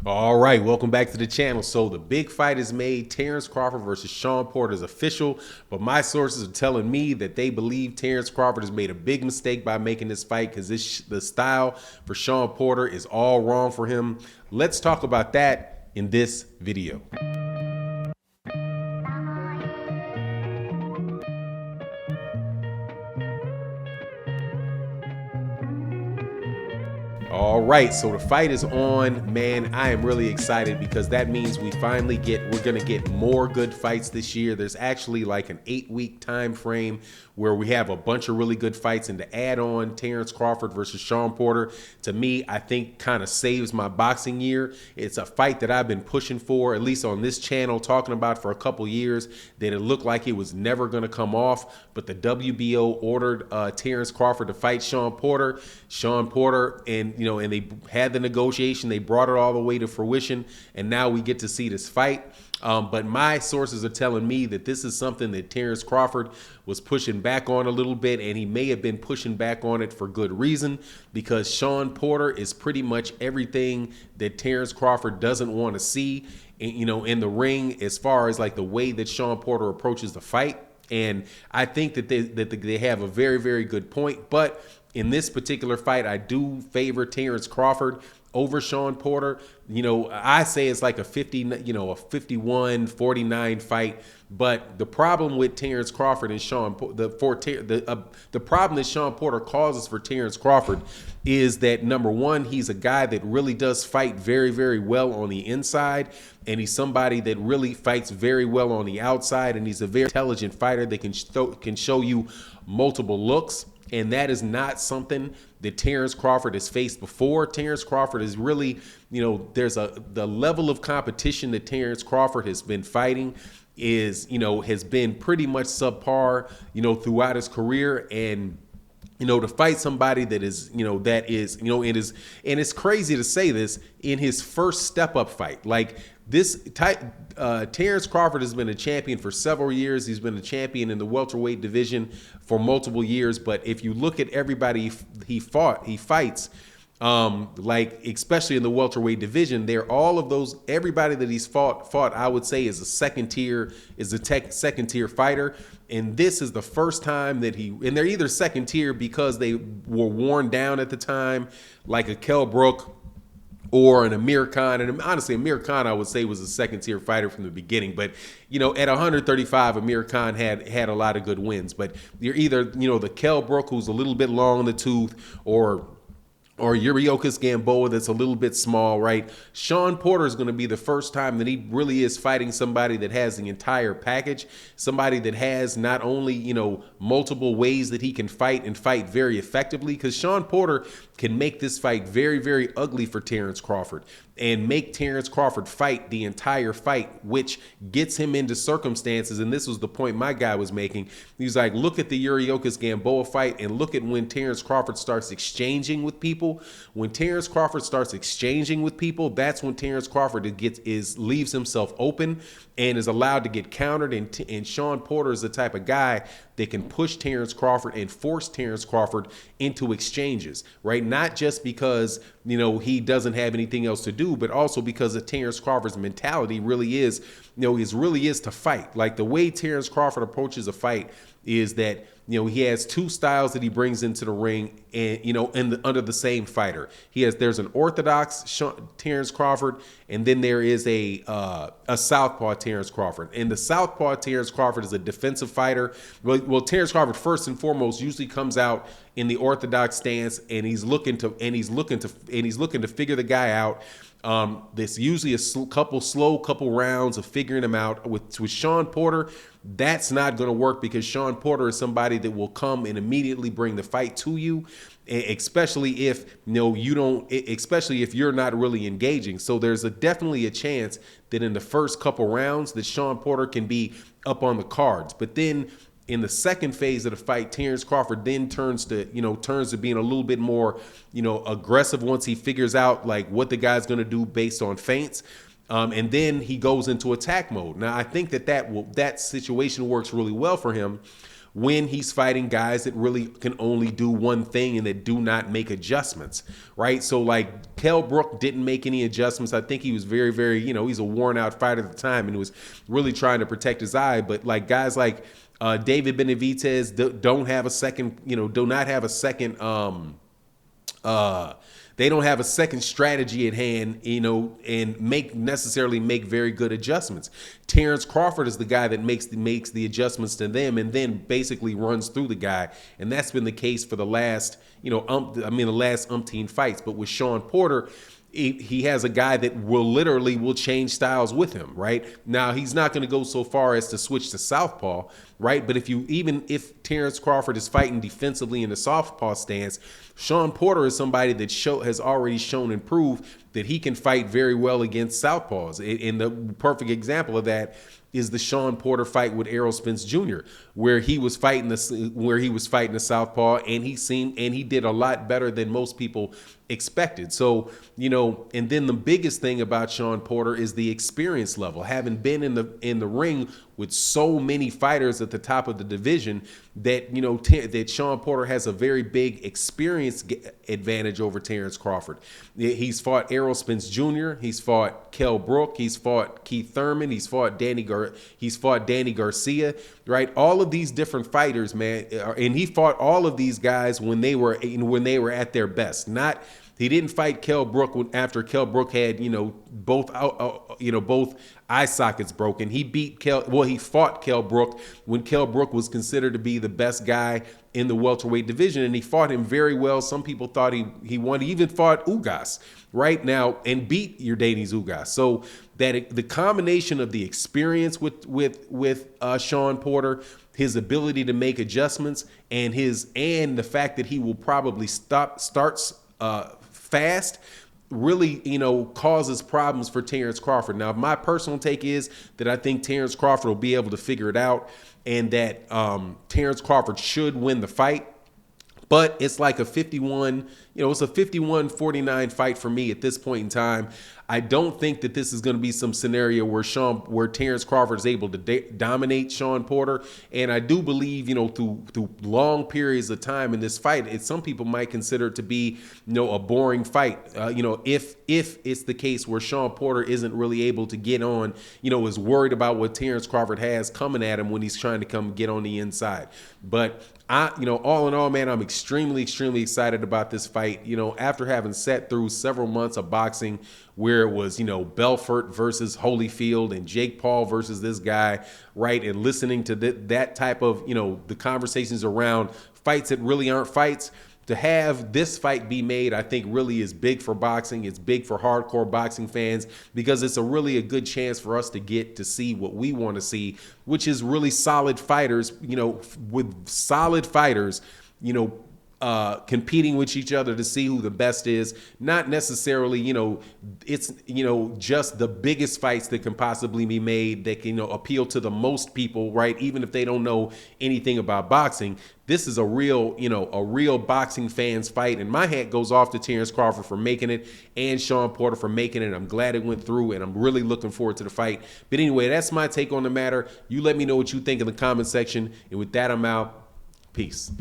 All right, welcome back to the channel. So the big fight is made. Terence Crawford versus Shawn Porter is official, but my sources are telling me that they believe Terence Crawford has made a big mistake by making this fight because the style for Shawn Porter is all wrong for him. Let's talk about that in this video. All right, so the fight is on, man. I am really excited because that means we're gonna get more good fights this year. There's actually like an 8-week time frame where we have a bunch of really good fights, and to add on Terence Crawford versus Shawn Porter, to me, I think kind of saves my boxing year. It's a fight that I've been pushing for, at least on this channel, talking about for a couple years, that it looked like it was never gonna come off, but the WBO ordered Terence Crawford to fight Shawn Porter. And they had the negotiation. They brought it all the way to fruition, and now we get to see this fight. But my sources are telling me that this is something that Terence Crawford was pushing back on a little bit, and he may have been pushing back on it for good reason, because Shawn Porter is pretty much everything that Terence Crawford doesn't want to see, in the ring, as far as like the way that Shawn Porter approaches the fight. And I think that they have a very, very good point. But in this particular fight, I do favor Terence Crawford over Shawn Porter. I say it's like a 51-49 fight. But the problem with Terence Crawford and the problem that Shawn Porter causes for Terence Crawford is that, number one, he's a guy that really does fight very, very well on the inside, and he's somebody that really fights very well on the outside, and he's a very intelligent fighter that can show you multiple looks. And that is not something that Terence Crawford has faced before. Terence Crawford is really, the level of competition that Terence Crawford has been fighting has been pretty much subpar, throughout his career. And to fight somebody that is, and it's crazy to say this, in his first step-up fight, like this type, Terence Crawford has been a champion for several years. He's been a champion in the welterweight division for multiple years. But if you look at everybody he fights, like especially in the welterweight division, everybody that he's fought, I would say is a second tier fighter. And this is the first time that and they're either second tier because they were worn down at the time, like a Kell Brook or an Amir Khan. And honestly, Amir Khan, I would say, was a second-tier fighter from the beginning. But, at 135, Amir Khan had a lot of good wins. But you're either, the Kell Brook, who's a little bit long in the tooth, or Yuriokis Gamboa, that's a little bit small, right? Shawn Porter is going to be the first time that he really is fighting somebody that has the entire package, somebody that has not only, multiple ways that he can fight and fight very effectively, because Shawn Porter can make this fight very, very ugly for Terence Crawford and make Terence Crawford fight the entire fight, which gets him into circumstances. And this was the point my guy was making. He was like, look at the Yuriokis Gamboa fight and look at when Terence Crawford starts exchanging with people. When Terence Crawford starts exchanging with people, that's when Terence Crawford leaves himself open and is allowed to get countered. And Shawn Porter is the type of guy that can push Terence Crawford and force Terence Crawford into exchanges, right? Not just because, he doesn't have anything else to do, but also because of Terence Crawford's mentality really is, to fight. Like the way Terence Crawford approaches a fight is that, he has two styles that he brings into the ring, and under the same fighter. There's an orthodox Terence Crawford, and then there is a southpaw Terence Crawford. And the southpaw Terence Crawford is a defensive fighter. Well, Terence Crawford first and foremost usually comes out in the orthodox stance, and he's looking to figure the guy out. There's usually a couple rounds of figuring him out. With Shawn Porter, that's not going to work, because Shawn Porter is somebody that will come and immediately bring the fight to you, especially if especially if you're not really engaging. So there's definitely a chance that in the first couple rounds that Shawn Porter can be up on the cards. But then in the second phase of the fight, Terence Crawford then turns to being a little bit more, aggressive once he figures out like what the guy's going to do based on feints. And then he goes into attack mode. Now, I think that situation works really well for him. when he's fighting guys that really can only do one thing and that do not make adjustments, right? So like Kell Brook didn't make any adjustments. I think he was very, very, he's a worn out fighter at the time and was really trying to protect his eye. But like guys like David Benavidez don't have a second, do not have a second, they don't have a second strategy at hand, and necessarily make very good adjustments. Terence Crawford is the guy that makes the adjustments to them and then basically runs through the guy. And that's been the case for the last, the last umpteen fights. But with Shawn Porter, he has a guy that will change styles with him, right? Now, he's not going to go so far as to switch to southpaw, right? But if Terence Crawford is fighting defensively in the southpaw stance, Shawn Porter is somebody that has already shown and proved that he can fight very well against southpaws. And the perfect example of that is the Shawn Porter fight with Errol Spence Jr., where he was fighting the southpaw, and he did a lot better than most people expected. So, and then the biggest thing about Shawn Porter is the experience level. Having been in the ring with so many fighters at the top of the division, that that Shawn Porter has a very big experience advantage over Terence Crawford. He's fought Errol Spence Jr., he's fought Kell Brook, he's fought Keith Thurman, he's fought Danny Garcia, right? All of these different fighters, man, and he fought all of these guys when they were at their best. He didn't fight Kell Brook after Kell Brook had both eye sockets broken. He fought Kell Brook when Kell Brook was considered to be the best guy in the welterweight division, and he fought him very well. Some people thought he won. He even fought Ugas right now and beat Yordenis Ugas. So that the combination of the experience with Shawn Porter, his ability to make adjustments, and the fact that he will probably starts fast, really, causes problems for Terence Crawford. Now, my personal take is that I think Terence Crawford will be able to figure it out, and that Terence Crawford should win the fight. But it's like a 51, it's a 51-49 fight for me at this point in time. I don't think that this is going to be some scenario where Terence Crawford is able to dominate Shawn Porter. And I do believe, through long periods of time in this fight, some people might consider it to be, a boring fight. If it's the case where Shawn Porter isn't really able to get on, is worried about what Terence Crawford has coming at him when he's trying to come get on the inside. But all in all, man, I'm extremely, extremely excited about this fight. After having sat through several months of boxing where it was, Belfort versus Holyfield and Jake Paul versus this guy, right? And listening to that type of, the conversations around fights that really aren't fights. To have this fight be made, I think really is big for boxing. It's big for hardcore boxing fans because it's really a good chance for us to get to see what we want to see, which is really solid fighters, with solid fighters, competing with each other to see who the best is. Not necessarily, it's, just the biggest fights that can possibly be made that can, appeal to the most people, right? Even if they don't know anything about boxing. This is a real boxing fans fight. And my hat goes off to Terence Crawford for making it and Shawn Porter for making it. I'm glad it went through, and I'm really looking forward to the fight. But anyway, that's my take on the matter. You let me know what you think in the comment section. And with that, I'm out. Peace.